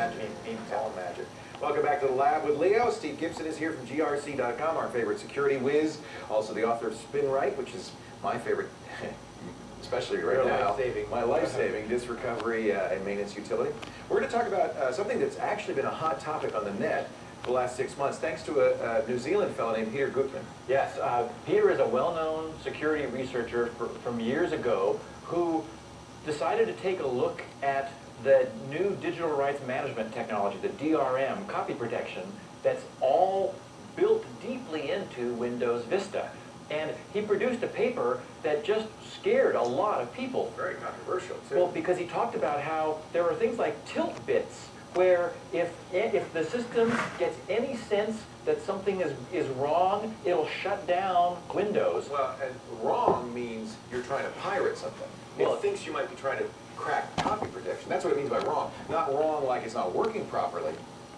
magic. It's all magic. Welcome back to the lab with Leo. Steve Gibson is here from GRC.com, our favorite security whiz. Also the author of Spin Right, which is my favorite, especially right now. My life-saving disk recovery and maintenance utility. We're going to talk about something that's actually been a hot topic on the net for the last 6 months, thanks to a New Zealand fellow named Peter Gutmann. Yes, Peter is a well-known security researcher from years ago who decided to take a look at the new digital rights management technology, the DRM, copy protection, that's all built deeply into Windows Vista. And he produced a paper that just scared a lot of people. Very controversial, too. Well, because he talked about how there are things like tilt bits, where if the system gets any sense that something is wrong, it'll shut down Windows. Well, and wrong means you're trying to pirate something. Well, it thinks you might be trying to crack copy protection. That's what it means by wrong. Not wrong like it's not working properly.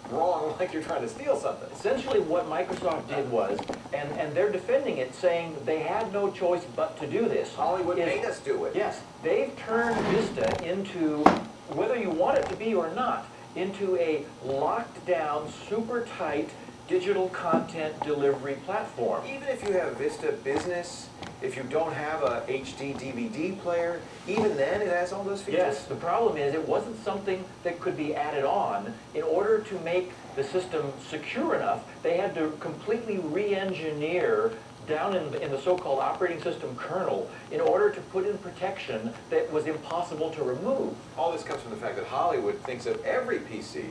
Wrong like you're trying to steal something. Essentially what Microsoft did was, and they're defending it, saying they had no choice but to do this. Hollywood made us do it. Yes, they've turned Vista into, whether you want it to be or not, into a locked down, super tight digital content delivery platform. Even if you have Vista Business, if you don't have a HD DVD player, even then it has all those features? Yes, the problem is it wasn't something that could be added on. In order to make the system secure enough, they had to completely re-engineer down in the so-called operating system kernel in order to put in protection that was impossible to remove. All this comes from the fact that Hollywood thinks of every PC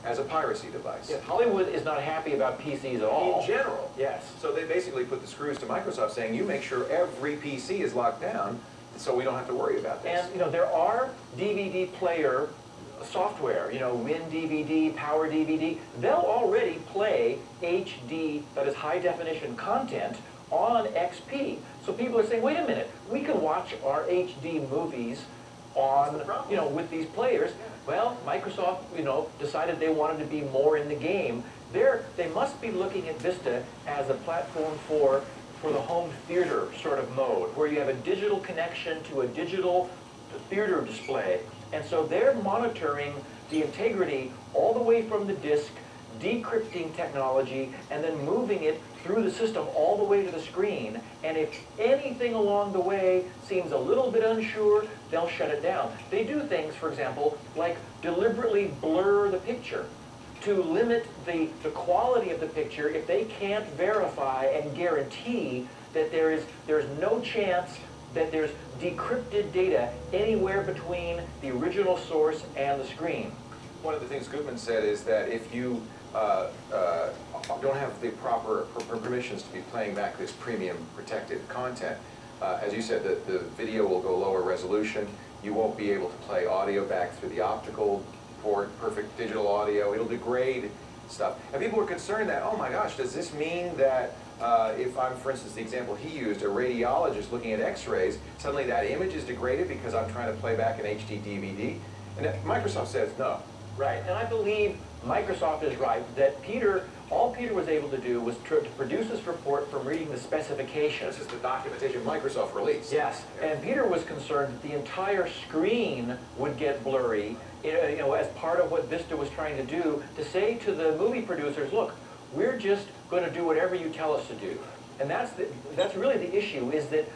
as a piracy device. Yes, Hollywood is not happy about PCs at all. In general. Yes. So they basically put the screws to Microsoft saying, you make sure every PC is locked down so we don't have to worry about this. And, there are DVD player software, WinDVD, PowerDVD. They'll already play HD, that is high definition content, on XP. So people are saying, wait a minute, we can watch our HD movies on, with these players. Well, Microsoft, decided they wanted to be more in the game. They must be looking at Vista as a platform for the home theater sort of mode, where you have a digital connection to a digital theater display. And so they're monitoring the integrity all the way from the disk, decrypting technology, and then moving it through the system all the way to the screen. And if anything along the way seems a little bit unsure, they'll shut it down. They do things, for example, like deliberately blur the picture to limit the quality of the picture if they can't verify and guarantee that there's no chance that there's decrypted data anywhere between the original source and the screen. One of the things Gutmann said is that if you don't have the proper permissions to be playing back this premium protected content, as you said, the video will go lower resolution. You won't be able to play audio back through the optical port, perfect digital audio. It'll degrade stuff. And people were concerned that, oh my gosh, does this mean that if I'm, for instance, the example he used, a radiologist looking at x-rays, suddenly that image is degraded because I'm trying to play back an HD DVD? And Microsoft says no. Right, and I believe Microsoft is right that all Peter was able to do was to produce this report from reading the specifications. This is the documentation Microsoft released. Yes, and Peter was concerned that the entire screen would get blurry, as part of what Vista was trying to do, to say to the movie producers, look, we're just going to do whatever you tell us to do. And that's really the issue, is that